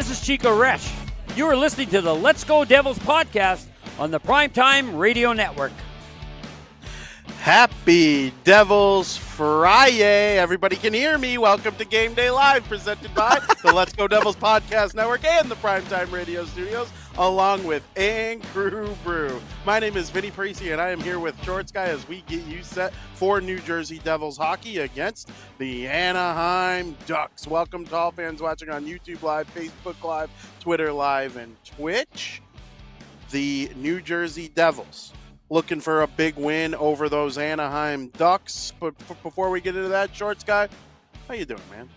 this is Chico Resch. You are listening to the Let's Go Devils podcast on the Primetime Radio Network. Happy Devils Friday. Everybody can hear me. Welcome to Game Day Live, presented by the Let's Go Devils Podcast Network and the Primetime Radio Studios, along with Crew Brew. My name is Vinnie Parise, and I am here with Shorts Guy as we get you set for New Jersey Devils hockey against the Anaheim Ducks. Welcome to all fans watching on YouTube Live, Facebook Live, Twitter Live, and Twitch. The New Jersey Devils looking for a big win over those Anaheim Ducks. But before we get into that, Shorts Guy, how you doing, man?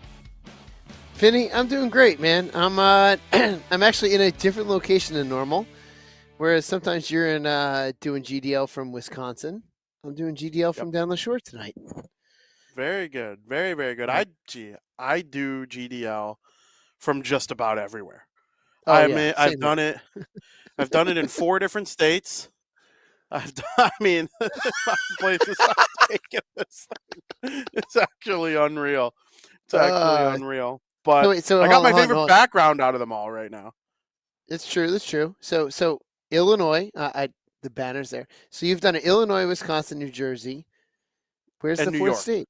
Vinny, I'm doing great, man. I'm I'm actually in a different location than normal. Whereas sometimes you're in doing GDL from Wisconsin, I'm doing GDL from down the shore tonight. Very good, very very good. I do GDL from just about everywhere. Oh, I've done it. I've done it in 4 different states. My places I've taken this thing. It's actually unreal. It's actually unreal. But I got my favorite background out of them all right now. It's true. That's true. So Illinois, the banner's there. So you've done it, Illinois, Wisconsin, New Jersey. Where's the fourth state?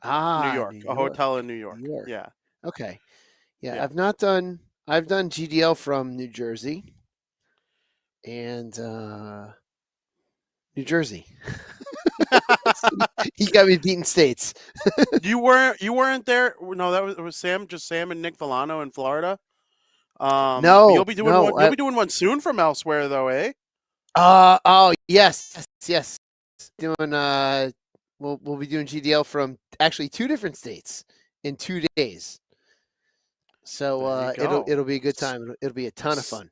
New York. A hotel in New York. Yeah. Okay. Yeah. I've done GDL from New Jersey and New Jersey. He got me beating states. You weren't there. No, it was Sam and Nick Villano in Florida. No, you'll be doing one. You'll be doing one soon from elsewhere, though, eh? Oh yes. Doing we'll be doing GDL from actually 2 different states in 2 days. So it'll be a good time. It'll be a ton of fun.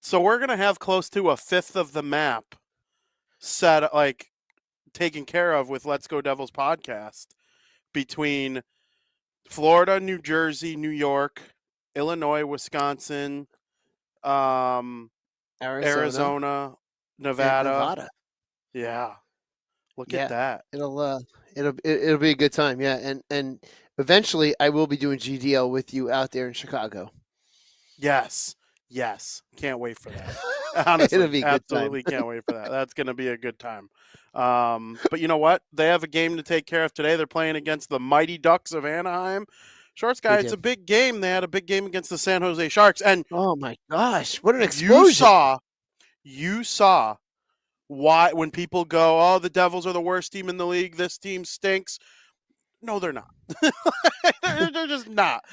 So we're gonna have close to a fifth of the map set, like taken care of with Let's Go Devils podcast between Florida, New Jersey, New York, Illinois, Wisconsin, Arizona, Nevada. Yeah. Look at that. It'll be a good time. Yeah. And eventually I will be doing GDL with you out there in Chicago. Yes. Can't wait for that. Honestly, it'll be a good absolutely time. Can't wait for that. That's going to be a good time. But you know what? They have a game to take care of today. They're playing against the Mighty Ducks of Anaheim. Shorts Guy, it's a big game. They had a big game against the San Jose Sharks. And oh my gosh, what an explosion. You saw why when people go, oh, the Devils are the worst team in the league. This team stinks. No, they're not. they're just not.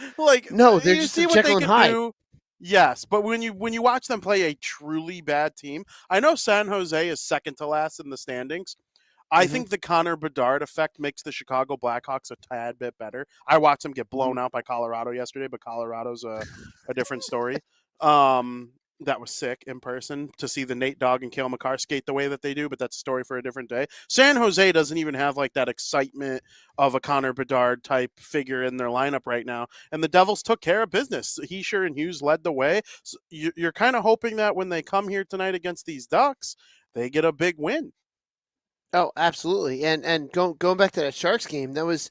No, they're just see what they can do. Yes, but when you watch them play a truly bad team, I know San Jose is second to last in the standings. I think the Connor Bedard effect makes the Chicago Blackhawks a tad bit better. I watched them get blown out by Colorado yesterday, but Colorado's a different story. That was sick in person to see the Nate Dogg and Cale Makar skate the way that they do, but that's a story for a different day. San Jose doesn't even have like that excitement of a Connor Bedard type figure in their lineup right now. And the Devils took care of business. Heischer and Hughes led the way. So you're kind of hoping that when they come here tonight against these Ducks, they get a big win. Oh, absolutely. And going back to that Sharks game, that was,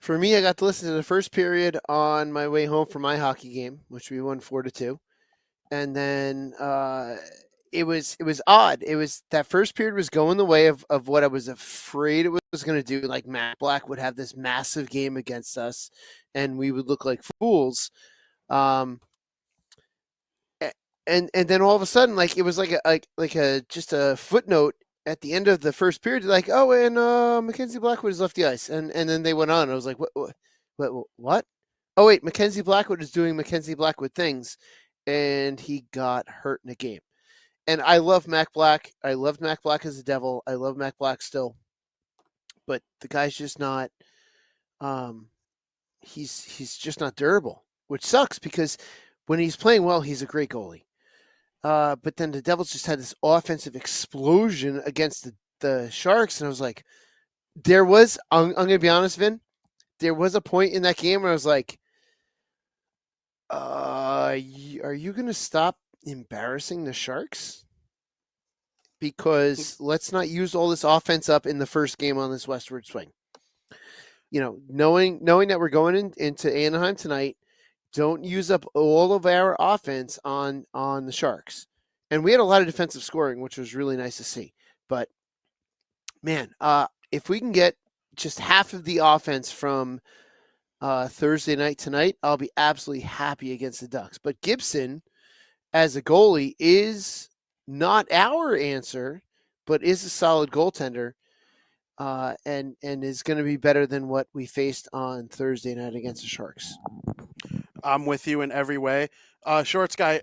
for me, I got to listen to the first period on my way home from my hockey game, which we won 4-2. And then it was odd. It was that first period was going the way of what I was afraid it was going to do. Like Matt Black would have this massive game against us, and we would look like fools. And then all of a sudden, like it was like a just a footnote at the end of the first period. Like, oh, and Mackenzie Blackwood has left the ice, and then they went on. I was like, what? Oh wait, Mackenzie Blackwood is doing Mackenzie Blackwood things. And he got hurt in a game. And I love Mac Black. I loved Mac Black as a Devil. I love Mac Black still. But the guy's just not he's just not durable, which sucks because when he's playing well, he's a great goalie. But then the Devils just had this offensive explosion against the Sharks, and I was like, I'm going to be honest, Vin, there was a point in that game where I was like, are you going to stop embarrassing the Sharks? Because let's not use all this offense up in the first game on this westward swing. You know, knowing that we're going into Anaheim tonight, don't use up all of our offense on the Sharks. And we had a lot of defensive scoring, which was really nice to see. But man, if we can get just half of the offense from Thursday night tonight, I'll be absolutely happy against the Ducks. But Gibson, as a goalie, is not our answer, but is a solid goaltender, and is going to be better than what we faced on Thursday night against the Sharks. I'm with you in every way. Shorts guy,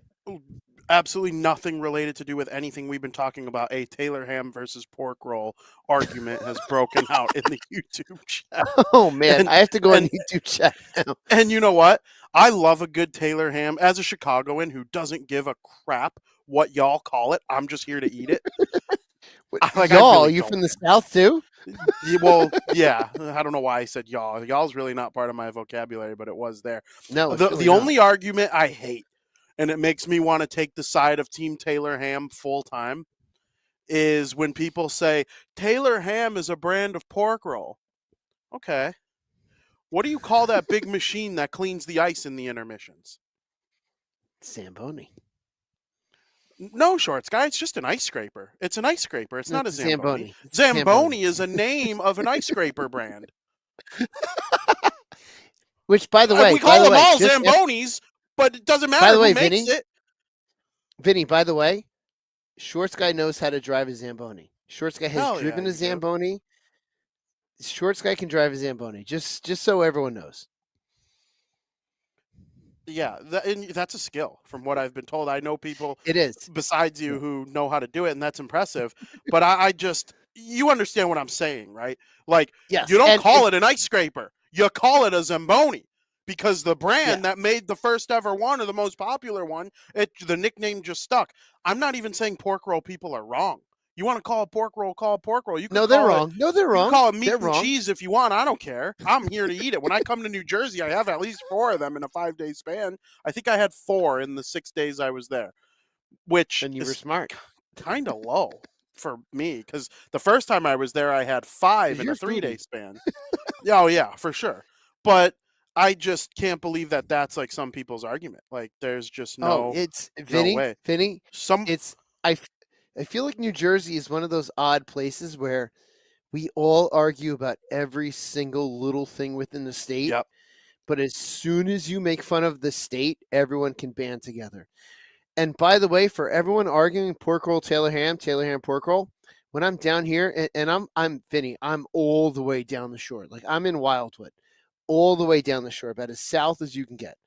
absolutely nothing related to do with anything we've been talking about. A Taylor ham versus pork roll argument has broken out in the YouTube chat. Oh man, And- I have to go on and- YouTube chat now. And you know what? I love a good Taylor ham. As a Chicagoan who doesn't give a crap what y'all call it, I'm just here to eat it. I Y'all, really you don't. from the South too? Well, yeah. I don't know why I said y'all. Y'all's really not part of my vocabulary, but it was there. No, it's The really the not. only argument I hate, and it makes me want to take the side of Team Taylor Ham full time, is when people say Taylor Ham is a brand of pork roll. Okay. What do you call that big machine that cleans the ice in the intermissions? Zamboni. No, Shorts guy. It's just an ice scraper. It's an ice scraper. It's not a Zamboni. It's a Zamboni is a name of an ice scraper brand. Which, by the way, we call them all just Zambonis, but it doesn't matter By the who way, makes Vinny, it. Vinny, by the way, Shorts guy knows how to drive a Zamboni. Shorts guy has Hell yeah, driven a you do. Zamboni. Shorts guy can drive a Zamboni. Just so everyone knows. Yeah, and that's a skill from what I've been told. I know people It is. besides you who know how to do it, and that's impressive. But I just, you understand what I'm saying, right? Like, Yes. you don't call it an ice scraper. You call it a Zamboni because the brand Yeah. that made the first ever one or the most popular one, the nickname just stuck. I'm not even saying pork roll people are wrong. You want to call a pork roll, call a pork roll. You can No, they're call it- wrong. No, they're You wrong. can call it meat They're and wrong. cheese if you want. I don't care. I'm here to eat it. When I come to New Jersey, I have at least 4 of them in a 5-day span. I think I had 4 in the 6 days I was there, which And you were is smart. kind of low for me because the first time I was there, I had 5 in You're a 3-day foodie. span. Oh, yeah, for sure. But I just can't believe that that's like some people's argument. Like, there's just no, it's no Vinny. way. Vinny, Some I feel like New Jersey is one of those odd places where we all argue about every single little thing within the state. Yep. But as soon as you make fun of the state, everyone can band together. And by the way, for everyone arguing pork roll, Taylor ham, pork roll, when I'm down here, and I'm Vinny, I'm all the way down the shore. Like I'm in Wildwood, all the way down the shore, about as south as you can get.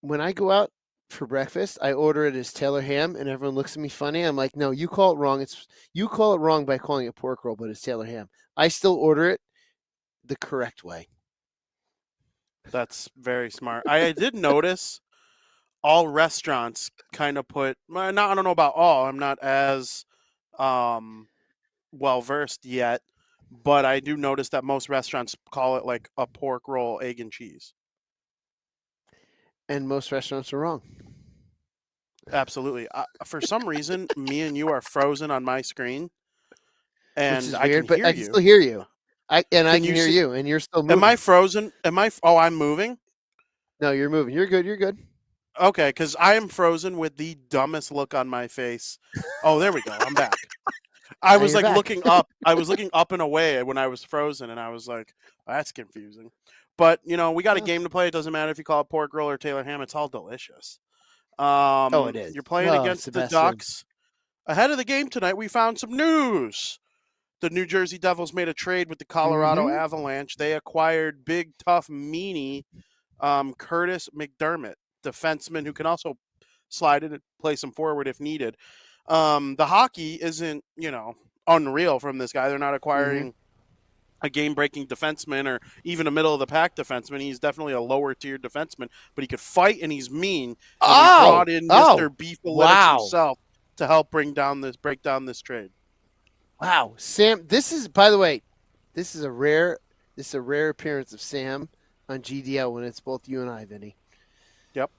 When I go out for breakfast, I order it as Taylor ham, and everyone looks at me funny. I'm like, no, you call it wrong. You call it wrong by calling it pork roll, but it's Taylor ham. I still order it the correct way. That's very smart. I did notice all restaurants kind of put. I don't know about all. I'm not as well versed yet, but I do notice that most restaurants call it like a pork roll, egg and cheese. And most restaurants are wrong. Absolutely. For some reason, me and you are frozen on my screen, and Which is I weird, can but hear I can you. still hear you. I can you hear see- you, and you're still moving. Am I frozen? Oh, I'm moving. No, you're moving. You're good. You're good. Okay, because I am frozen with the dumbest look on my face. Oh, there we go. I'm back. I Now was you're like back. looking up. I was looking up and away when I was frozen, and I was like, "That's confusing." But we got a game to play. It doesn't matter if you call it pork roll or Taylor ham. It's all delicious. It is. You're playing Oh, it's against the the best food. Ducks. Ahead of the game tonight, we found some news. The New Jersey Devils made a trade with the Colorado Mhm. Avalanche. They acquired big, tough, meanie Curtis McDermott, defenseman who can also slide in and play some forward if needed. The hockey isn't, unreal from this guy. They're not acquiring a game-breaking defenseman or even a middle-of-the-pack defenseman. He's definitely a lower-tier defenseman, but he could fight and he's mean. And we brought in Mr. Beefalytics himself to help break down this trade. Wow, Sam. This is, by the way, this is a rare appearance of Sam on GDL when it's both you and I, Vinny. Yep.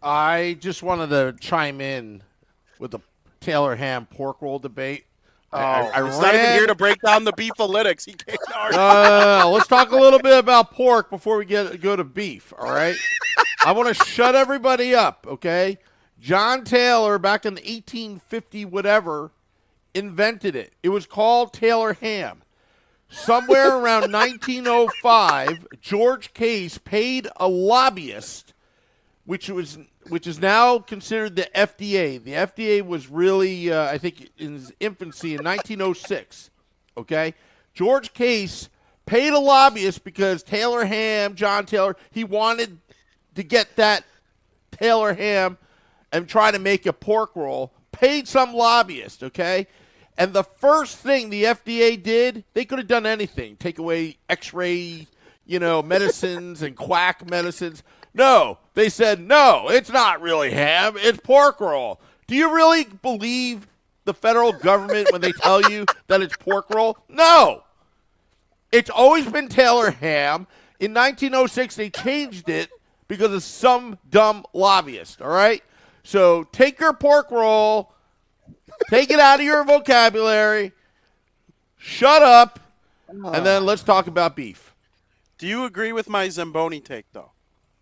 I just wanted to chime in with the Taylor ham pork roll debate. He's not even here to break down the beefalytics. He came to our No. Let's talk a little bit about pork before we go to beef, all right? I want to shut everybody up, okay? John Taylor, back in the 1850 whatever, invented it. It was called Taylor ham. Somewhere around 1905, George Case paid a lobbyist, which is now considered the FDA. The FDA was really, I think, in its infancy in 1906. Okay, George Case paid a lobbyist because Taylor ham, John Taylor, he wanted to get that Taylor ham and try to make a pork roll. Paid some lobbyist, okay? And the first thing the FDA did, they could have done anything. Take away x-ray, medicines and quack medicines. No, they said, no, it's not really ham. It's pork roll. Do you really believe the federal government when they tell you that it's pork roll? No. It's always been Taylor ham. In 1906, they changed it because of some dumb lobbyist, all right? So take your pork roll, take it out of your vocabulary, shut up, and then let's talk about beef. Do you agree with my Zamboni take, though?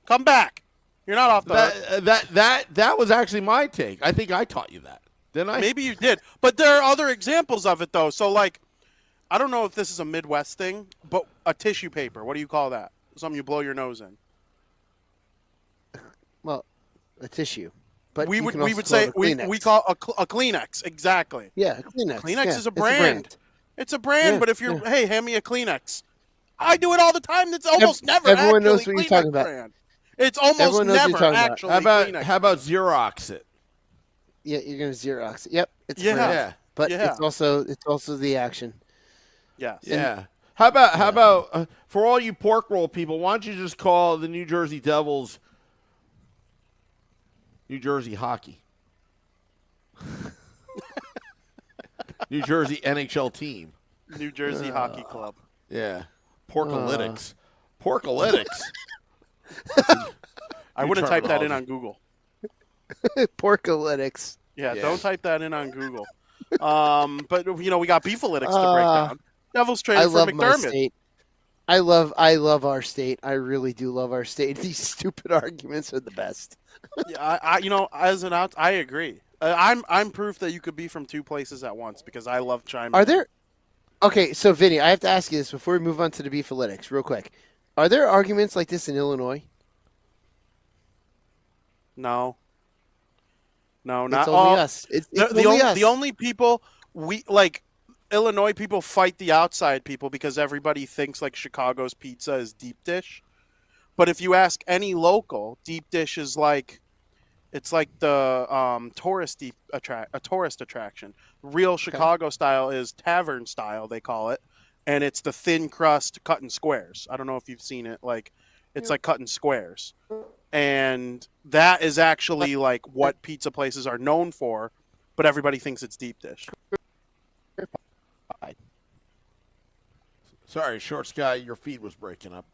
Come back. You're not off the hook. That was actually my take. I think I taught you that, didn't I? Maybe you did. But there are other examples of it, though. So, like, I don't know if this is a Midwest thing, but a tissue paper. What do you call that? Something you blow your nose in. Well, a tissue. But we would say we call a Kleenex. Exactly. Yeah, a Kleenex. Kleenex yeah, is a brand. It's a brand. Yeah, but if you're, hey, hand me a Kleenex. I do it all the time. It's almost never. Everyone knows what Kleenex you're talking about. Brand. It's almost never actually. How Kleenex. about Xerox it? Yeah, you're gonna Xerox it. Yep, it's Yeah. brand. Yeah. But Yeah. it's also the action. Yes. Yeah. How about for all you pork roll people? Why don't you just call the New Jersey Devils New Jersey Hockey? New Jersey NHL team. New Jersey Hockey Club. Yeah. Porkalytics. Porkalytics. I wouldn't type that in on Google. Porkalytics. Yeah, Yeah. don't type that in on Google. But we got beefalytics to break down. Devils I traded for love my McDermott. state. I love our state. I really do love our state. These stupid arguments are the best. Yeah, I agree. I'm proof that you could be from two places at once because I love chiming. Are there? Okay, so Vinny, I have to ask you this before we move on to the beefalytics, real quick. Are there arguments like this in Illinois? No, not It's all. only us. It's only us. The only people we like. Illinois people fight the outside people because everybody thinks like Chicago's pizza is deep dish. But if you ask any local, deep dish is like, it's like the tourist attraction. Real Chicago style is tavern style, they call it, and it's the thin crust cut in squares. I don't know if you've seen it. Like, it's like cut in squares, and that is actually like what pizza places are known for. But everybody thinks it's deep dish. Sorry, Shorts guy, your feed was breaking up.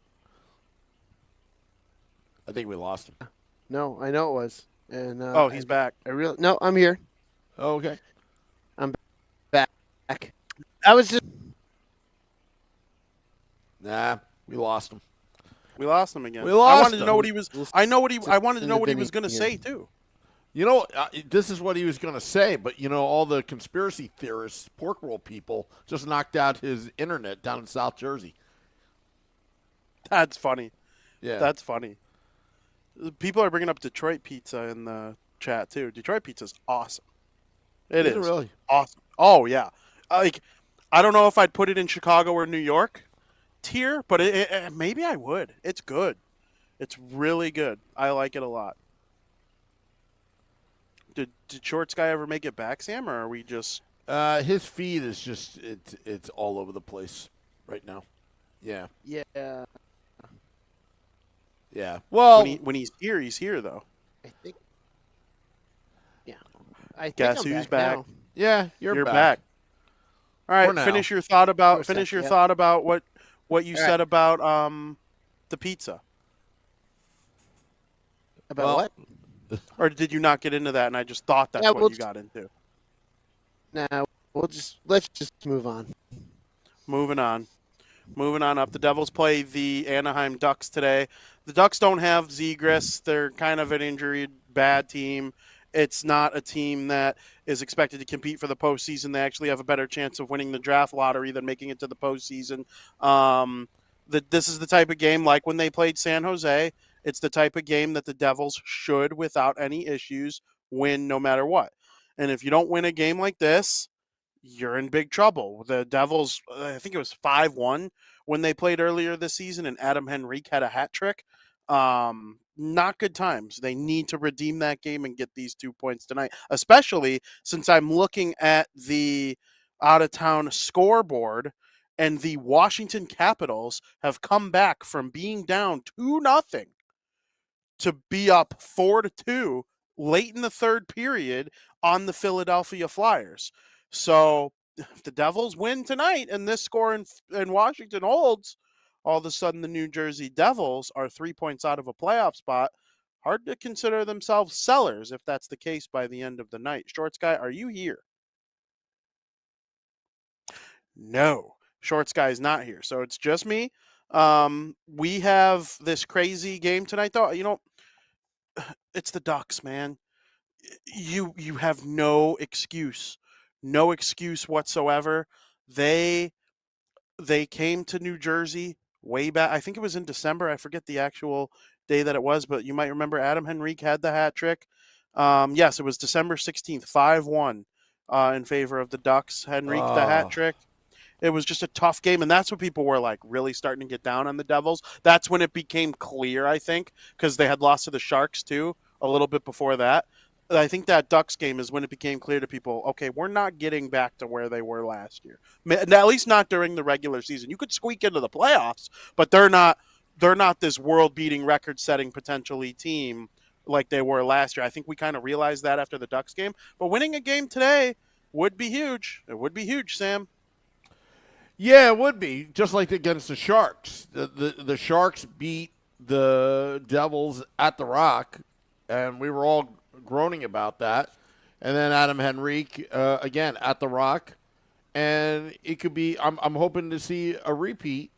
I think we lost him. No, I know it was. And He's back. No, I'm here. Oh, okay. Back. I was just. Nah, we lost him. We lost him again. We lost I wanted to know him. what he was. I wanted to know what he was going to say too. You know, this is what he was going to say, but, all the conspiracy theorists, pork roll people, just knocked out his internet down in South Jersey. That's funny. Yeah. That's funny. People are bringing up Detroit pizza in the chat too. Detroit pizza's awesome. It is really awesome. Oh yeah. Like, I don't know if I'd put it in Chicago or New York tier, but maybe I would. It's good. It's really good. I like it a lot. Did Shorts guy ever make it back, Sam, or are we just? his feed is just it's all over the place right now. Yeah. Yeah. Yeah. Well, when he's here though. I think. Yeah. I think Guess I'm who's back? back? Now. yeah, you're back. All For right, now. finish your thought about For a sec, yeah. thought about what you All said right. about the pizza. About Well, what? Or did you not get into that and I just thought that's Yeah, what we'll you got into? Now let's just move on. Moving on. Moving on up. The Devils play the Anaheim Ducks today. The Ducks don't have Zegras. They're kind of an injury bad team. It's not a team that is expected to compete for the postseason. They actually have a better chance of winning the draft lottery than making it to the postseason. This is the type of game, like when they played San Jose, it's the type of game that the Devils should, without any issues, win no matter what. And if you don't win a game like this, you're in big trouble. The Devils, I think it was 5-1 when they played earlier this season, and Adam Henrique had a hat trick. Not good times. They need to redeem that game and get these 2 points tonight, especially since I'm looking at the out-of-town scoreboard, and the Washington Capitals have come back from being down 2-0 to be up 4-2 late in the third period on the Philadelphia Flyers. So if the Devils win tonight and this score in Washington holds, all of a sudden the New Jersey Devils are 3 points out of a playoff spot. Hard to consider themselves sellers if that's the case by the end of the night. Shorts guy, are you here? No. Shorts guy is not here. So it's just me. We have this crazy game tonight, though. You know, it's the Ducks, man. You have no excuse. No excuse whatsoever. They came to New Jersey way back. I think it was in December. I forget the actual day that it was, but you might remember Adam Henrique had the hat trick. Yes, it was December 16th, 5-1 in favor of the Ducks. Henrique, the hat trick. It was just a tough game, and that's when people were like really starting to get down on the Devils. That's when it became clear, I think, because they had lost to the Sharks too a little bit before that. I think that Ducks game is when it became clear to people, okay, we're not getting back to where they were last year. At least not during the regular season. You could squeak into the playoffs, but they're not this world-beating, record-setting potentially team like they were last year. I think we kind of realized that after the Ducks game. But winning a game today would be huge. It would be huge, Sam. Yeah, it would be, just like against the Sharks. The Sharks beat the Devils at the Rock, and we were all groaning about that. And then Adam Henrique, again, at the Rock. And it could be, I'm hoping to see a repeat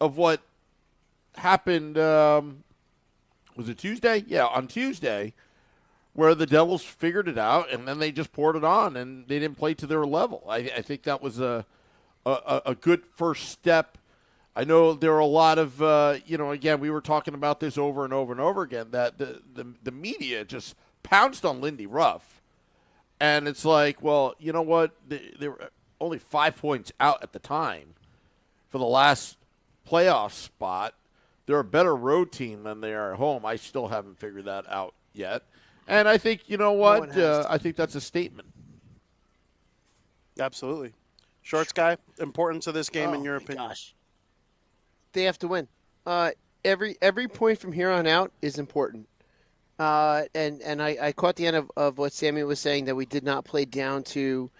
of what happened, was it Tuesday? Yeah, on Tuesday, where the Devils figured it out, and then they just poured it on, and they didn't play to their level. I think that was a good first step. I know there are a lot of, again, we were talking about this over and over and over again, that the media just pounced on Lindy Ruff. And it's like, well, you know what? They were only 5 points out at the time for the last playoff spot. They're a better road team than they are at home. I still haven't figured that out yet. And I think, you know what? I think that's a statement. Absolutely. Shorts guy, importance of this game in your opinion? Gosh. They have to win. Every point from here on out is important. And I caught the end of what Sammy was saying, that we did not play down to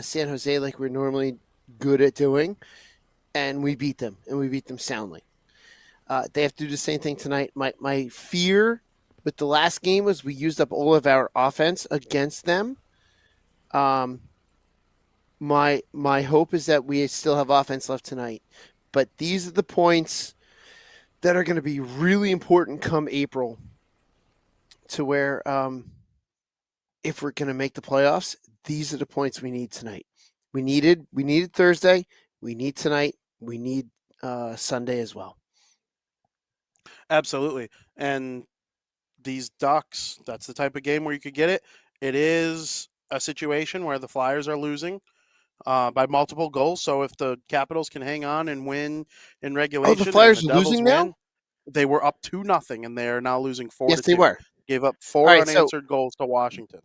San Jose like we're normally good at doing, and we beat them, and we beat them soundly. They have to do the same thing tonight. My fear with the last game was we used up all of our offense against them. My hope is that we still have offense left tonight. But these are the points that are going to be really important come April, to where if we're going to make the playoffs, these are the points we need tonight. We needed Thursday. We need tonight. We need Sunday as well. Absolutely. And these Ducks, that's the type of game where you could get it. It is a situation where the Flyers are losing by multiple goals. So if the Capitals can hang on and win in regulation, the Flyers and are losing now? They were up 2-0, and they are now losing 4-2. Yes, they were. Gave up 4 unanswered goals to Washington.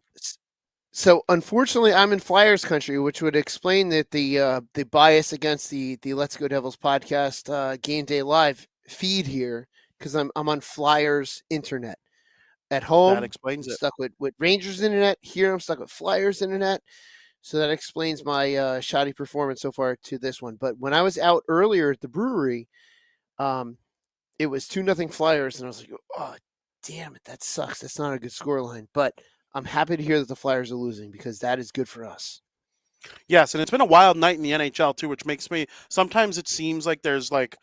So unfortunately, I'm in Flyers country, which would explain that the bias against the Let's Go Devils podcast Game Day Live feed here, because I'm on Flyers internet. At home, that explains I'm stuck with Rangers internet. Here, I'm stuck with Flyers internet. So that explains my shoddy performance so far to this one. But when I was out earlier at the brewery, it was 2-0 Flyers, and I was like, oh, damn it, that sucks. That's not a good scoreline. But I'm happy to hear that the Flyers are losing, because that is good for us. Yes, and it's been a wild night in the NHL too, which makes me sometimes it seems like there's like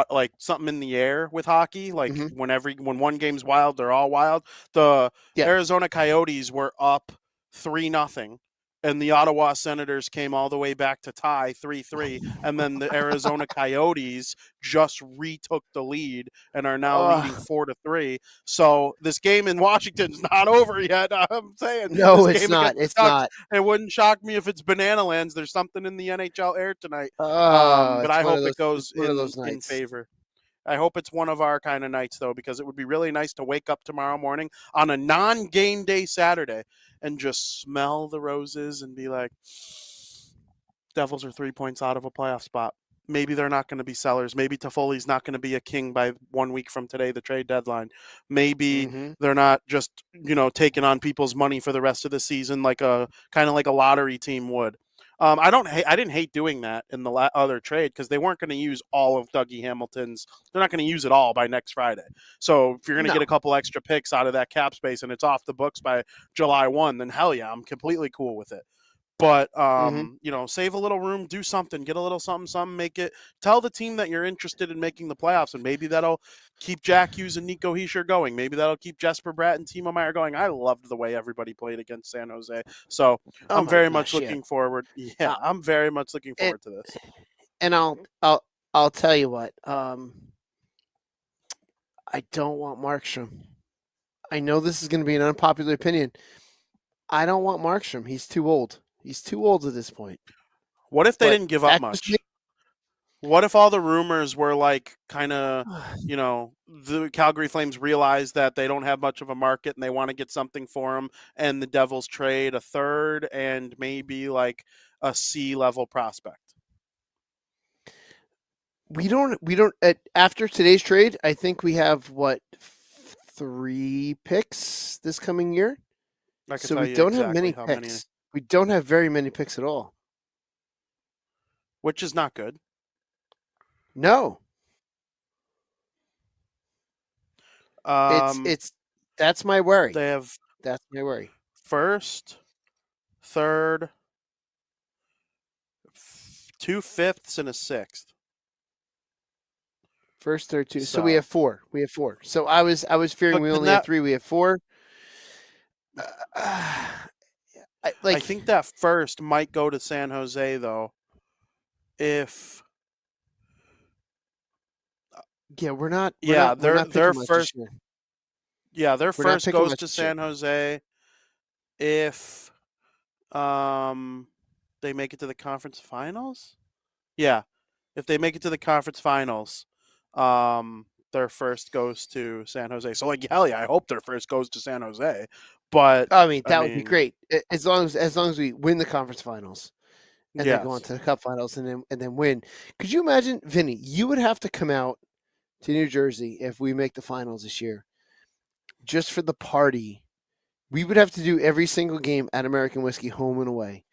like something in the air with hockey. Like Mhm. when one game's wild, they're all wild. The Yeah. Arizona Coyotes were up 3-0, and the Ottawa Senators came all the way back to tie 3-3, and then the Arizona Coyotes just retook the lead and are now leading Ugh. 4-3. So this game in Washington's not over yet. I'm saying No, this it's game against not. the It's Ducks, not. it wouldn't shock me if it's Banana Lands. There's something in the NHL air tonight. But It's I one of hope it those. goes It's one of those in nights. favor. I hope it's one of our kind of nights, though, because it would be really nice to wake up tomorrow morning on a non-game day Saturday and just smell the roses and be like, Devils are 3 points out of a playoff spot. Maybe they're not going to be sellers. Maybe Toffoli's not going to be a king by 1 week from today, the trade deadline. Maybe Mhm. they're not just, taking on people's money for the rest of the season like a kind of like a lottery team would. I didn't hate doing that in the other trade because they weren't going to use all of Dougie Hamilton's. They're not going to use it all by next Friday. So if you're going to No. get a couple extra picks out of that cap space and it's off the books by July 1, then hell yeah, I'm completely cool with it. But Mhm. save a little room, do something, get a little something, make it. Tell the team that you're interested in making the playoffs, and maybe that'll keep Jack Hughes and Nico Hischier going. Maybe that'll keep Jesper Bratt and Timo Meyer going. I loved the way everybody played against San Jose, so Oh I'm my very much gosh, yeah. looking forward. Yeah, Uh, I'm very much looking and forward to this. and I'll tell you what. I don't want Markstrom. I know this is going to be an unpopular opinion. I don't want Markstrom. He's too old. He's too old at this point. What if they But didn't give up that's just me. much? What if all the rumors were like kind of, the Calgary Flames realize that they don't have much of a market and they want to get something for him, and the Devils trade a third and maybe like a C-level prospect? We don't after today's trade, I think we have what 3 picks this coming year. I can So tell we you don't have exactly many how many, picks. We don't have very many picks at all. which is not good. No. Um, It's that's my worry. they have That's my worry. first, third, 2 fifths, and a sixth. First, third, two. So we have So, 4. We have 4. So I was fearing but we can only had that? 3. We have 4. I think that first might go to San Jose though. If yeah, we're not yeah, picking much this year. their We're not first picking goes much to this year. San Jose if they make it to the conference finals. Yeah, if they make it to the conference finals, their first goes to San Jose. So like hell yeah, I hope their first goes to San Jose. But I mean, I that would be mean, great as long as we win the conference finals and then go on yes, to the cup finals and then win. Could you imagine, Vinny? You would have to come out to New Jersey if we make the finals this year, just for the party. We would have to do every single game at American Whiskey, home and away.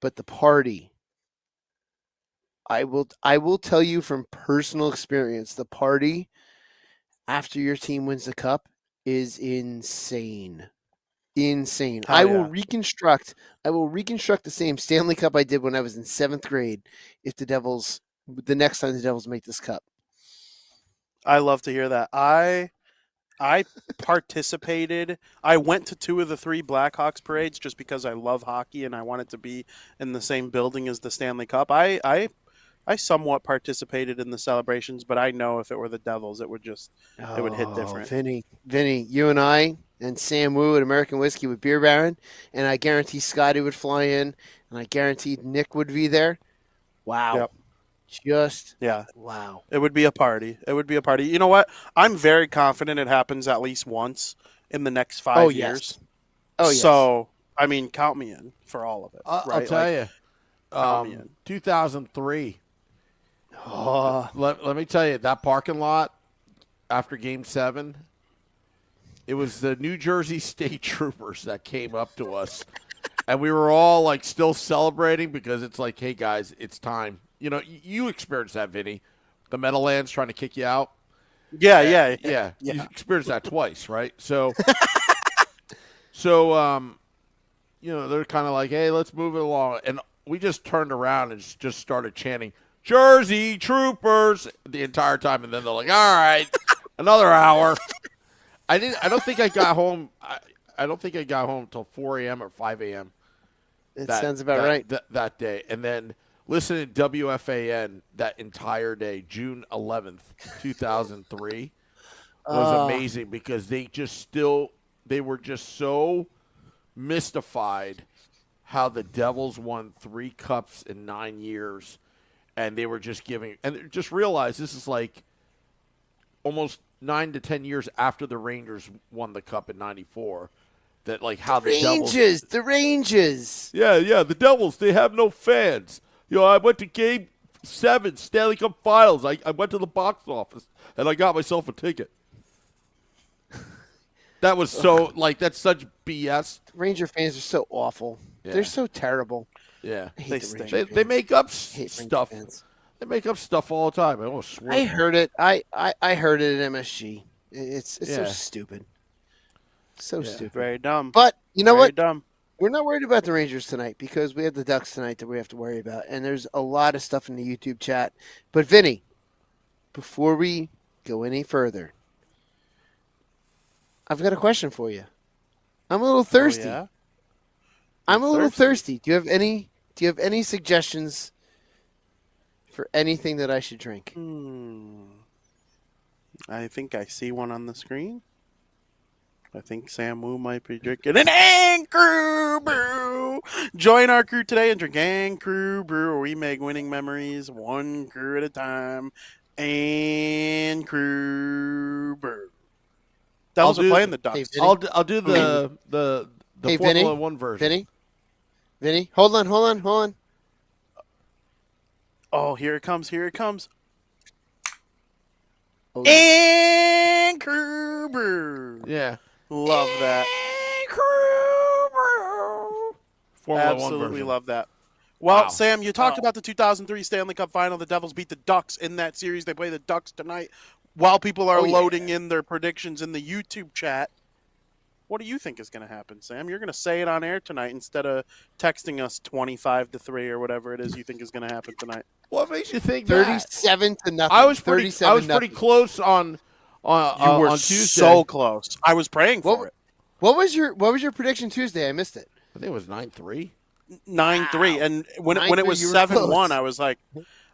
But the party, I will tell you from personal experience, the party after your team wins the cup is insane. Insane. hell yeah. I will reconstruct the same Stanley Cup I did when I was in 7th grade if the next time the Devils make this cup. I love to hear that. I participated. I went to 2 of the 3 Blackhawks parades just because I love hockey and I wanted to be in the same building as the Stanley Cup. I somewhat participated in the celebrations, but I know if it were the Devils, it would hit Oh, different. Vinny, you and I and Sam Wu at American Whiskey with Beer Baron, and I guarantee Scotty would fly in, and I guaranteed Nick would be there. Wow. Yep. Just Yeah. wow. It would be a party. It would be a party. You know what? I'm very confident it happens at least once in the next 5 Oh, years. yes. Oh, yes. So, I mean, count me in for all of it. I'll right? tell you, count me in. 2003. Oh, Let me tell you, that parking lot after Game 7, it was the New Jersey State Troopers that came up to us. And we were all, like, still celebrating because it's like, hey, guys, it's time. You know, you experienced that, Vinny. The Meadowlands trying to kick you out. Yeah. You experienced that twice, right? So, they're kind of like, hey, let's move it along. And we just turned around and just started chanting, Jersey Troopers, the entire time. And then they're like, all right, another hour. I don't think I got home. I don't think I got home until 4 a.m. or 5 a.m. Sounds about right. That day. And then listening to WFAN that entire day, June 11th, 2003, was amazing because they were just so mystified how the Devils won 3 cups in 9 years. And they were just just realized this is like almost 9 to 10 years after the Rangers won the cup in '94. That like how the Rangers. Yeah, the Devils, they have no fans. I went to Game 7 Stanley Cup Finals. I went to the box office and I got myself a ticket. That was so that's such BS. Ranger fans are so awful. Yeah. They're so terrible. Yeah, They make up stuff. They make up stuff all the time. I almost swear. I heard it. I heard it at MSG. It's so stupid. So stupid. Very dumb. But you know what? Dumb. We're not worried about the Rangers tonight because we have the Ducks tonight that we have to worry about. And there's a lot of stuff in the YouTube chat. But Vinny, before we go any further, I've got a question for you. I'm a little thirsty. Oh, yeah? I'm a little thirsty. Do you have any suggestions for anything that I should drink? I think I see one on the screen. I think Sam Wu might be drinking an Anchor Brew. Join our crew today and drink Anchor Brew, where we make winning memories one crew at a time. Anchor Brew. Devils are playing the Ducks. Hey, I'll do the Hey, Formula Vinny? 1 version. Vinny, hold on. Oh, here it comes. Oh, Anchor Brew. Yeah. Love that. Formula 1 Absolutely version. love that. Well, Wow. Sam, you talked about the 2003 Stanley Cup Final. The Devils beat the Ducks in that series. They play the Ducks tonight. While people are loading in their predictions in the YouTube chat, what do you think is going to happen, Sam? You're going to say it on air tonight instead of texting us 25-3 or whatever it is you think is going to happen tonight. What makes you think that? 37-0. I was pretty close on You were on Tuesday. so close. I was praying for it. What was your prediction Tuesday? I missed it. I think it was 9-3. 9-3, and when it was 7-1, I was like,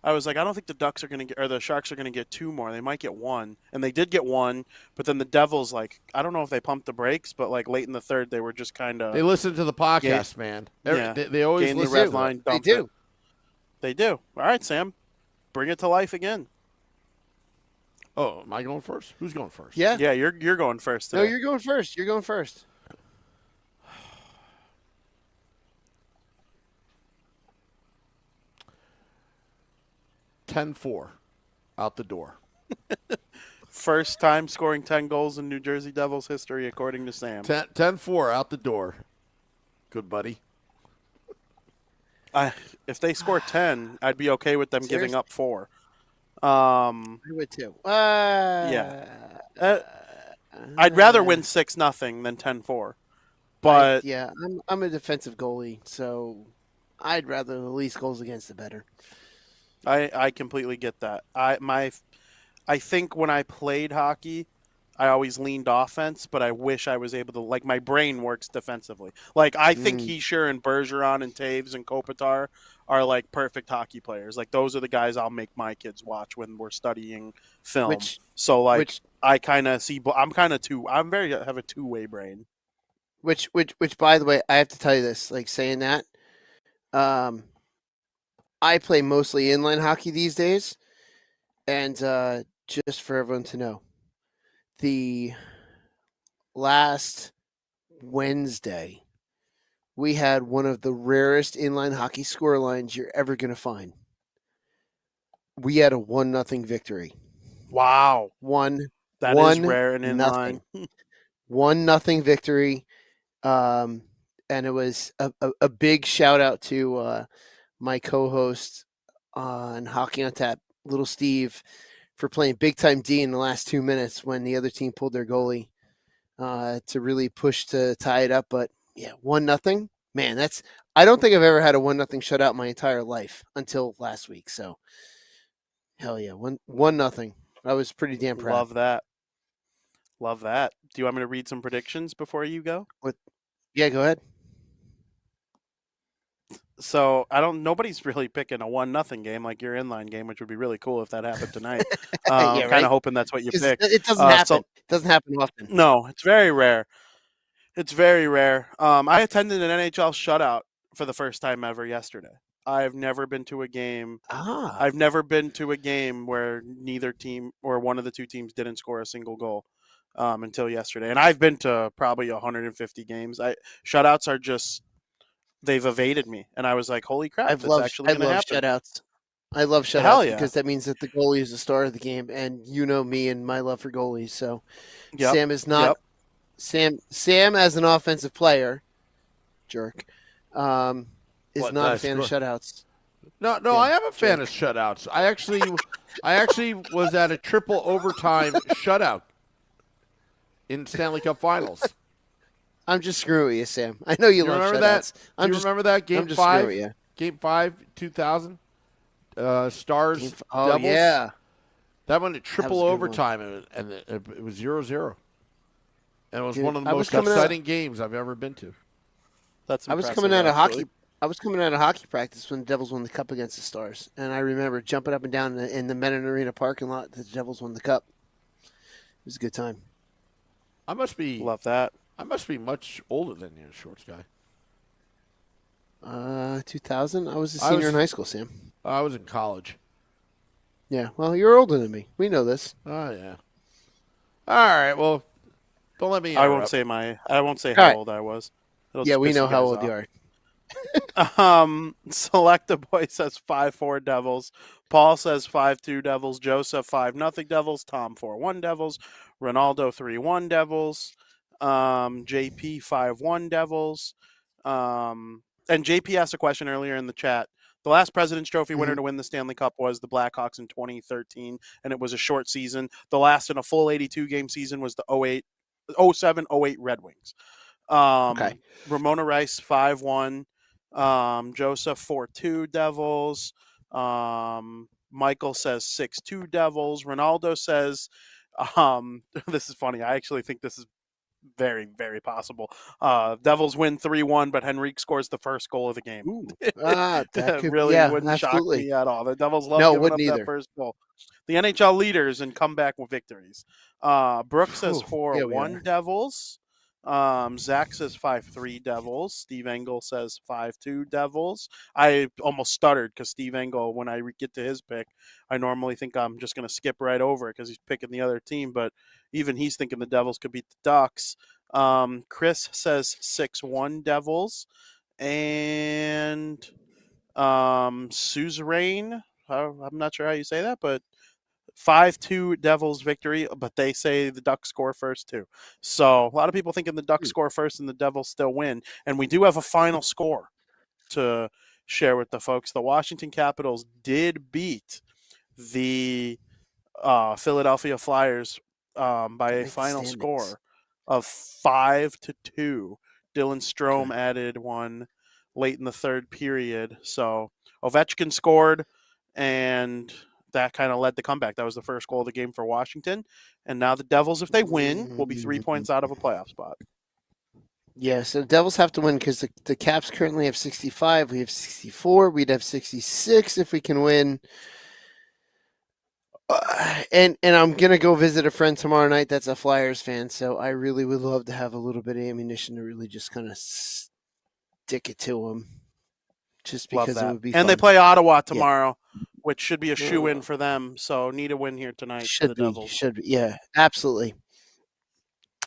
I don't think the Ducks are going to get, or the Sharks are going to get 2 more. They might get 1, and they did get 1. But then the Devils, I don't know if they pumped the brakes, but late in the third, they were just kind of. They listened to the podcast, man. They always gained the listen. red line. They do. They do. All right, Sam, bring it to life again. Oh, am I going first? Who's going first? Yeah. Yeah, you're going first today. No, you're going first. 10-4 out the door. First time scoring 10 goals in New Jersey Devils history, according to Sam. 10-4 out the door. Good buddy. If they score 10, I'd be okay with them giving up 4. I would too. Yeah. I'd rather win 6-0 than 10-4. But I'm a defensive goalie, so I'd rather the least goals against the better. I completely get that. I think when I played hockey, I always leaned offense, but I wish I was able to, my brain works defensively. I think Heischer and Bergeron and Taves and Kopitar are perfect hockey players. Those are the guys I'll make my kids watch when we're studying film. I kind of see, I'm kind of have a two-way brain. Which, by the way, I have to tell you this, saying that, I play mostly inline hockey these days, and just for everyone to know, the last Wednesday, we had one of the rarest inline hockey score lines you're ever going to find. We had a 1-0 victory. Wow. That is rare and inline. 1-0 victory. And it was a big shout out to my co-host on Hockey on Tap, Little Steve, for playing big time D in the last 2 minutes when the other team pulled their goalie to really push to tie it up. But 1-0, man, I don't think I've ever had a 1-0 shutout my entire life until last week. So hell yeah, 1-0. I was pretty damn proud. Love that. Love that. Do you want me to read some predictions before you go? Yeah, go ahead. So nobody's really picking a 1-0 game like your inline game, which would be really cool if that happened tonight. Yeah, Kind right? of hoping that's what you 'Cause pick. it doesn't happen. It doesn't happen often. No, it's very rare. It's very rare. I attended an NHL shutout for the first time ever yesterday. I've never been to a game. I've never been to a game where neither team or one of the two teams didn't score a single goal until yesterday. And I've been to probably 150 games. Shutouts are just they've evaded me, and I was like, "Holy crap, that's actually going to happen!" Shutouts. I love shutouts Hell yeah. because that means that the goalie is the star of the game, and you know me and my love for goalies. So Yep. Sam is not Sam as an offensive player, jerk, is What, not a nice fan of score. shutouts. No, Yeah, I am a fan of shutouts. I actually was at a triple overtime shutout in Stanley Cup Finals. I'm just screwing with you, Sam. I know you love remember shutouts. that? Remember that game I'm just screwing 5? with you. Game 5, 2000. Stars. Oh Devils. yeah, That went to triple a good overtime, and it was 0-0. And it was Dude, one of the I was most coming out- exciting games I've ever been to. That's I was impressive, coming out of actually. hockey. I was coming out of hockey practice when the Devils won the cup against the Stars, and I remember jumping up and down in the Menon Arena parking lot that the Devils won the cup. It was a good time. I must be Love that. much older than you, Shorts guy. 2000. I was a senior in high school, Sam. I was in college. Yeah. Well, you're older than me. We know this. Oh yeah. All right. Well, don't let me. I won't say how right. old I was. Yeah, we know how old you are. Selecta Boy says 5-4 Devils. Paul says 5-2 Devils. Joseph 5-0 Devils. Tom 4-1 Devils. Ronaldo 3-1 Devils. JP 5-1 Devils. And JP asked a question earlier in the chat. The last President's Trophy winner to win the Stanley Cup was the Blackhawks in 2013, and it was a short season. The last in a full 82-game season was the 07-08 Red Wings. Okay. Ramona Rice 5-1. Joseph 4-2 Devils. Michael says 6-2 Devils. Ronaldo says, this is funny. I actually think this is very, very possible. Devils win 3-1, but Henrique scores the first goal of the game. Ooh. That could, really yeah, wouldn't absolutely. shock me at all. The Devils love No, giving wouldn't up either. that first goal. The NHL leaders and comeback with victories. Brooke says 4-1 Devils. Zach says 5-3 Devils. Steve Engel says 5-2 Devils. I almost stuttered because Steve Engel, when I get to his pick, I normally think I'm just going to skip right over it because he's picking the other team, but even he's thinking the Devils could beat the Ducks. Chris says 6-1 Devils. And Suzerain, I'm not sure how you say that, but 5-2 Devils victory, but they say the Ducks score first too. So a lot of people thinking the Ducks score first and the Devils still win. And we do have a final score to share with the folks. The Washington Capitals did beat the Philadelphia Flyers by a final score of 5-2. Dylan Strome added one late in the third period. So Ovechkin scored, and that kind of led the comeback. That was the first goal of the game for Washington. And now the Devils, if they win, will be 3 points out of a playoff spot. Yeah, so the Devils have to win because the Caps currently have 65. We have 64. We'd have 66 if we can win. And I'm going to go visit a friend tomorrow night that's a Flyers fan, so I really would love to have a little bit of ammunition to really just kind of stick it to him. Just because it would be fun. And they play Ottawa tomorrow, which should be a shoe-in for them, so need a win here tonight for the Devils. Should be. Yeah, absolutely.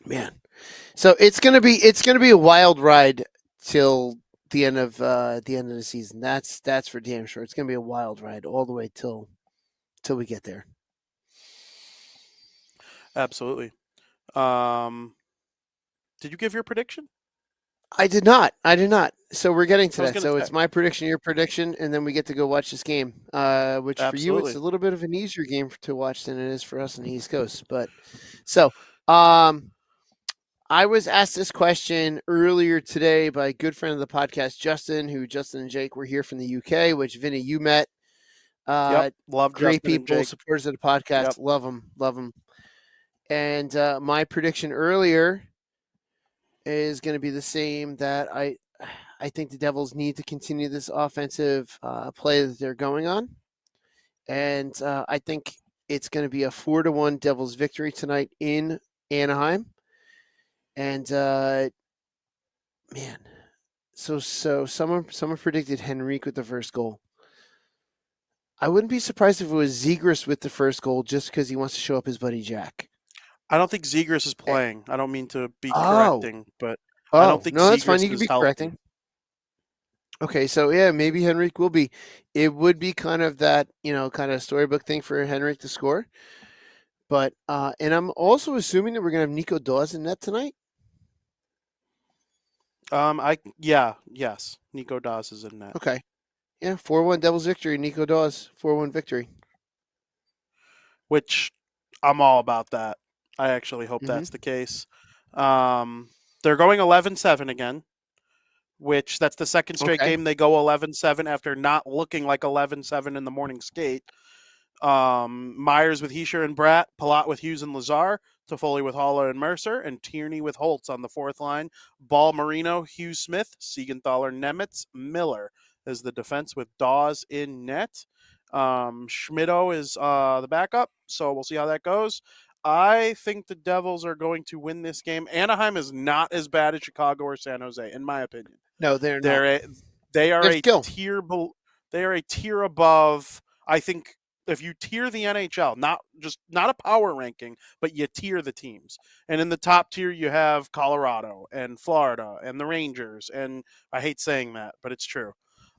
Man. So it's gonna be a wild ride till the end of the season. That's for damn sure. It's gonna be a wild ride all the way till we get there. Absolutely. Did you give your prediction? I did not. So we're getting to that. So say. it's my prediction, your prediction, and then we get to go watch this game. Which for you, it's a little bit of an easier game to watch than it is for us on the East Coast. But so, I was asked this question earlier today by a good friend of the podcast, Justin and Jake were here from the UK, which Vinny, you met. Yep. Love Great Justin and people, Jake. supporters of the podcast. Yep. Love them. And my prediction earlier is going to be the same, that I think the Devils need to continue this offensive play that they're going on. And I think it's going to be a 4-1 Devils victory tonight in Anaheim. And man, so someone predicted Henrique with the first goal. I wouldn't be surprised if it was Zegras with the first goal, just because he wants to show up his buddy Jack. I don't think Zegras is playing. I don't mean to be Oh. correcting, but I don't think no, that's fine. Zegras You can is be healthy. correcting. Okay, so yeah, maybe Henrique will be. It would be kind of that, kind of storybook thing for Henrique to score. But and I'm also assuming that we're gonna have Nico Daws in net tonight. Yes. Nico Daws is in net. Okay. Yeah, 4-1 Devils victory. Nico Daws, 4-1 victory. Which I'm all about that. I actually hope that's the case. They're going 11-7 again, which that's the second straight game they go 11-7 after not looking like 11-7 in the morning skate. Myers with Heischer and Bratt, Palat with Hughes and Lazar, Toffoli with Haller and Mercer, and Tierney with Holtz on the fourth line. Ball, Marino, Hughes, Smith, Siegenthaler, Nemitz, Miller as the defense with Dawes in net. Schmitto is the backup, so we'll see how that goes. I think the Devils are going to win this game. Anaheim is not as bad as Chicago or San Jose, in my opinion. No, they're not. They are a tier above. I think if you tier the NHL, not a power ranking, but you tier the teams. And in the top tier, you have Colorado and Florida and the Rangers. And I hate saying that, but it's true.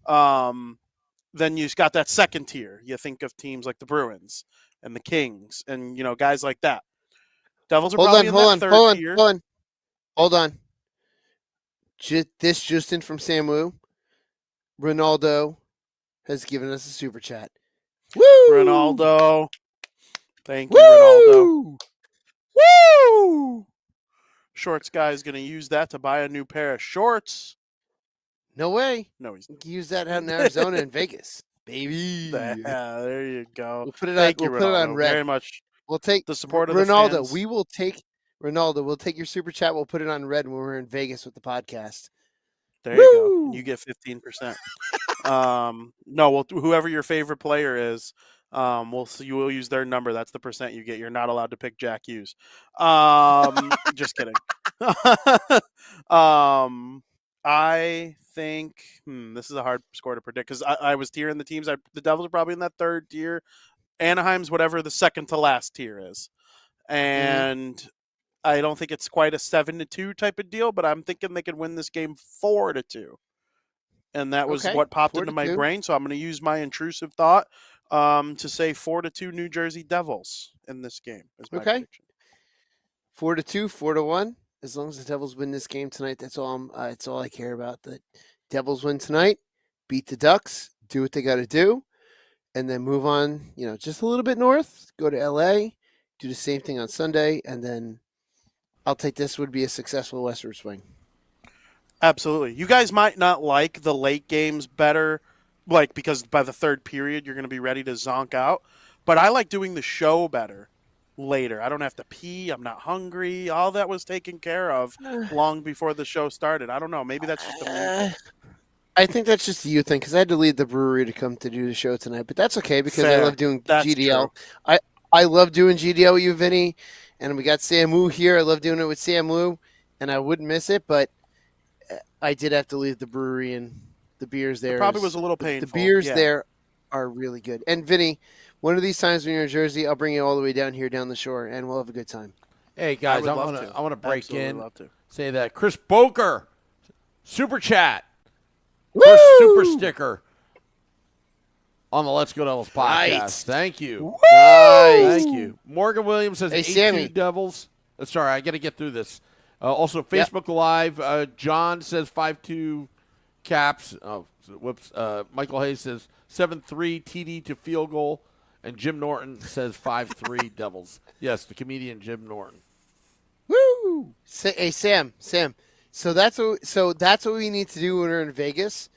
Then you've got that second tier. You think of teams like the Bruins and the Kings and, guys like that. Devils are probably in that third tier. Hold on. This just in from Sam Wu. Ronaldo has given us a super chat. Woo! Ronaldo. Thank you, Ronaldo. Woo! Shorts guy is going to use that to buy a new pair of shorts. No way. No, he's not. Use that out in Arizona and Vegas, baby. Yeah, there you go. We'll put it Thank on. you, We'll put it on red. Very much. We'll take the support of Ronaldo. The fans. We will take Ronaldo. We'll take your super chat. We'll put it on red when we're in Vegas with the podcast. There you go. You get 15%. No, whoever your favorite player is, you will use their number. That's the percent you get. You're not allowed to pick Jack Hughes. Just kidding. I think this is a hard score to predict because I was tiering the teams. The Devils are probably in that third tier. Anaheim's whatever the second to last tier is, and I don't think it's quite a 7-2 type of deal. But I'm thinking they could win this game 4-2, and that was what popped into my brain. So I'm going to use my intrusive thought to say 4-2 New Jersey Devils in this game. Is my prediction. 4-2, 4-1. As long as the Devils win this game tonight, that's all I care about. The Devils win tonight, beat the Ducks, do what they got to do, and then move on, just a little bit north, go to LA, do the same thing on Sunday, and then I'll take this would be a successful westward swing. Absolutely. You guys might not like the late games better, because by the third period, you're going to be ready to zonk out, but I like doing the show better. Later. I don't have to pee. I'm not hungry. All that was taken care of long before the show started. I don't know. Maybe that's just a I think that's just a you thing because I had to leave the brewery to come to do the show tonight, but that's okay because I love doing GDL. True. I love doing GDL with you, Vinny, and we got Sam Wu here. I love doing it with Sam Wu, and I wouldn't miss it, but I did have to leave the brewery, and the beers there. It probably was a little painful. The beers there are really good. And Vinny, one of these times when you're in Jersey, I'll bring you all the way down here, down the shore, and we'll have a good time. Hey, guys, I want to break Absolutely in, say that Chris Boker, super chat, Woo! first super sticker on the Let's Go Devils podcast. Nice. Thank you. Nice. Thank you. Morgan Williams says, hey, 8-2 Sammy. Devils. Sorry, I got to get through this. Also, Facebook Live, John says 5-2 Caps. Oh, whoops. Michael Hayes says 7-3 TD to field goal. And Jim Norton says 5-3 Devils. Yes, the comedian Jim Norton. Woo! Hey Sam. So that's what we need to do when we're in Vegas.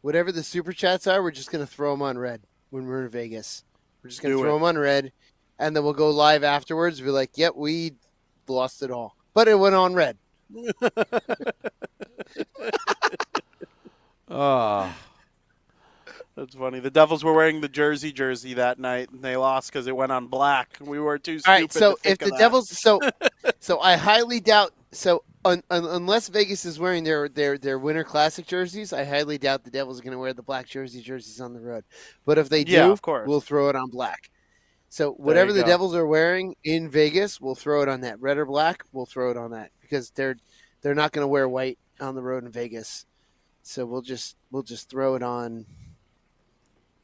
Whatever the super chats are, we're just gonna throw them on red when we're in Vegas. We're just gonna throw them on red, and then we'll go live afterwards. We're like, "Yep, we lost it all, but it went on red." That's funny. The Devils were wearing the jersey that night, and they lost because it went on black. We were too stupid. All right, so to think if the of that. Devils, so I highly doubt. So unless Vegas is wearing their Winter Classic jerseys, I highly doubt the Devils are going to wear the black jerseys on the road. But if they do, Yeah, of course. we'll throw it on black. So whatever the Devils are wearing in Vegas, we'll throw it on that. Red or black, we'll throw it on that because they're not going to wear white on the road in Vegas. So we'll just throw it on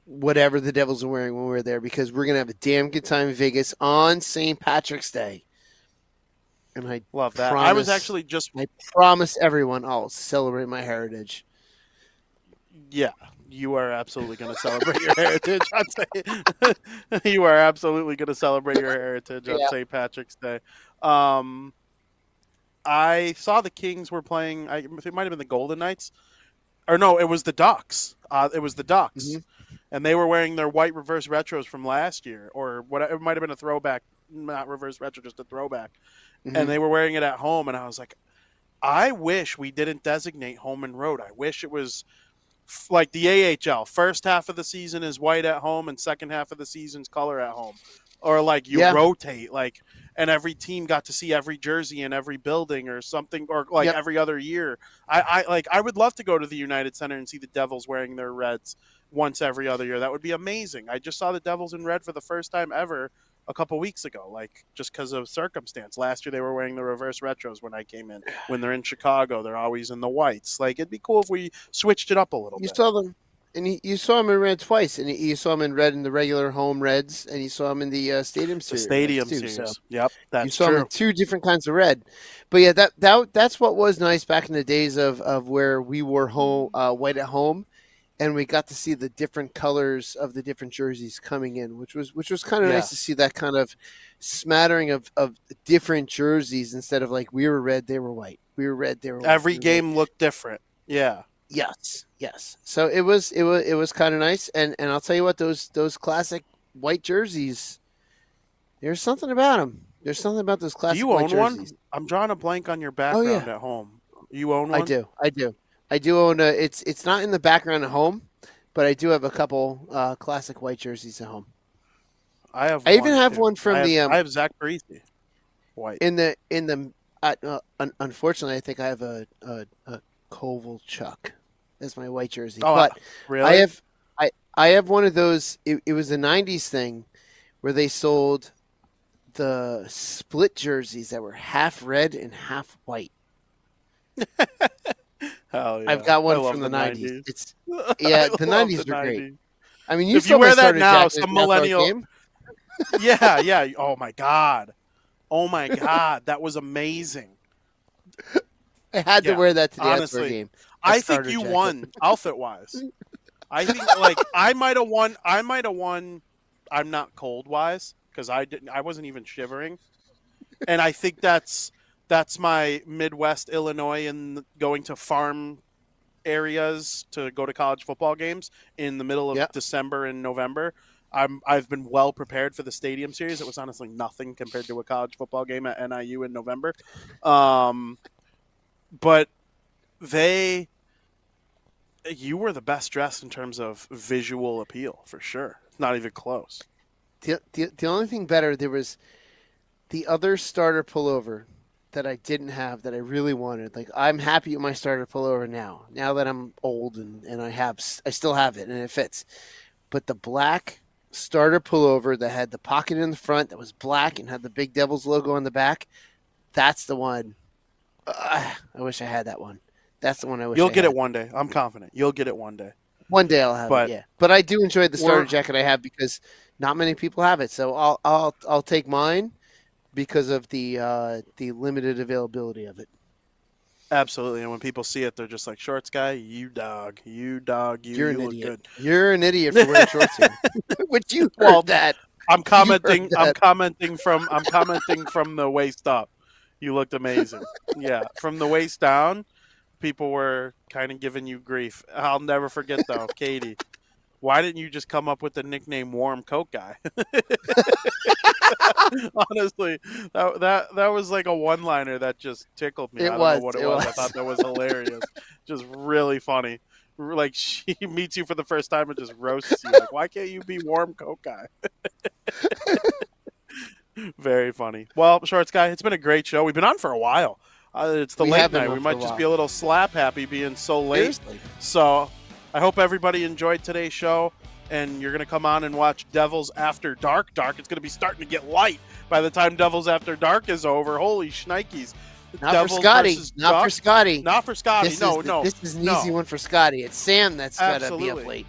whatever the Devils are wearing when we're there because we're going to have a damn good time in Vegas on St. Patrick's Day. And I love that. Promise, I was actually just. I promise everyone I'll celebrate my heritage. Yeah, you are absolutely going to celebrate your heritage. I'd say you are absolutely going to celebrate your heritage on St. Patrick's Day. I saw the Kings were playing. It might have been the Golden Knights, or no, it was the Ducks. Mm-hmm. And they were wearing their white reverse retros from last year, or what? It might have been a throwback, not reverse retro, just a throwback. Mm-hmm. And they were wearing it at home, and I was like, I wish we didn't designate home and road. I wish it was like the AHL. First half of the season is white at home, and second half of the season's color at home. Or like you rotate, like, and every team got to see every jersey in every building or something, or like every other year. I would love to go to the United Center and see the Devils wearing their reds once every other year. That would be amazing. I just saw the Devils in red for the first time ever a couple weeks ago, like just because of circumstance. Last year they were wearing the reverse retros when I came in. When they're in Chicago, they're always in the whites. Like it'd be cool if we switched it up a little bit. You saw them, and you saw them in red twice, and you saw them in red in the regular home reds, and you saw them in the Stadium Series. The Stadium too, Series. So Yep, that's you saw true. them in two different kinds of red. But yeah, that's what was nice back in the days of where we were home white at home. And we got to see the different colors of the different jerseys coming in, which was kind of nice to see that kind of smattering of different jerseys instead of like we were red, they were white. We were red, they were white. Every game looked different. Yeah. Yes. So it was kind of nice, and I'll tell you what, those classic white jerseys, there's something about them. There's something about those classic white jerseys. Do you own one? I'm drawing a blank on your background at home. You own one? I do own a. It's not in the background at home, but I do have a couple classic white jerseys at home. I even have one from I have Zach Parise white. Unfortunately, I think I have a Kovalchuk as my white jersey. Oh, but really? I have one of those. It was a '90s thing where they sold the split jerseys that were half red and half white. Hell yeah. I've got one from the 90s. It's the 90s were great. I mean, if you wear that now, some millennial. Yeah. Oh my god, that was amazing. I had to wear that to the honestly, game. I think you won outfit wise. I think like I might have won. I'm not cold wise because I wasn't even shivering, and I think that's my Midwest Illinois and going to farm areas to go to college football games in the middle of December and November. I've been well prepared for the Stadium Series. It was honestly nothing compared to a college football game at NIU in November. But you were the best dressed in terms of visual appeal for sure. Not even close. The only thing better, there was the other starter pullover that I didn't have that I really wanted. Like I'm happy with my starter pullover now that I'm old and I still have it and it fits. But the black starter pullover that had the pocket in the front that was black and had the Big Devils logo on the back, that's the one. I wish I had that one. That's the one I wish You'll I get had. It one day. I'm confident. You'll get it one day. One day I'll have it, yeah. But I do enjoy the starter jacket I have because not many people have it. So I'll take mine because of the limited availability of it. Absolutely. And when people see it, they're just like, shorts guy, you dog, you You're look an idiot. good. You're an idiot for wearing shorts here. Would you heard that? I'm commenting from the waist up. You looked amazing. Yeah, from the waist down, people were kind of giving you grief. I'll never forget though, Katie. Why didn't you just come up with the nickname Warm Coke Guy? Honestly, that was like a one-liner that just tickled me. I don't know what it was. I thought that was hilarious. Just really funny. Like she meets you for the first time and just roasts you. Like, why can't you be Warm Coke Guy? Very funny. Well, Shorts Guy, it's been a great show. We've been on for a while. It's the late night. We might just be a little slap happy being so late. Seriously. So I hope everybody enjoyed today's show, and you're going to come on and watch Devils After Dark. It's going to be starting to get light by the time Devils After Dark is over. Holy shnikes. Not for Scotty. Not for Scotty. Not for Scotty. No. This is an easy one for Scotty. It's Sam that's got to be up late.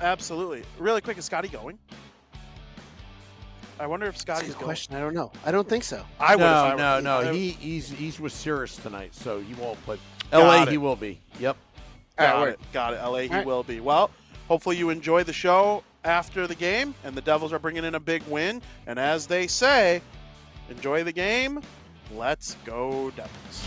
Absolutely. Really quick, is Scotty going? I wonder if Scotty's That's a good going. question. I don't know. I don't think so. I would. No. He's with Cirrus tonight, so he won't. But LA, he will be. Yep. Got it. LA, he will be. Well, hopefully you enjoy the show after the game, and the Devils are bringing in a big win. And as they say, enjoy the game. Let's go, Devils.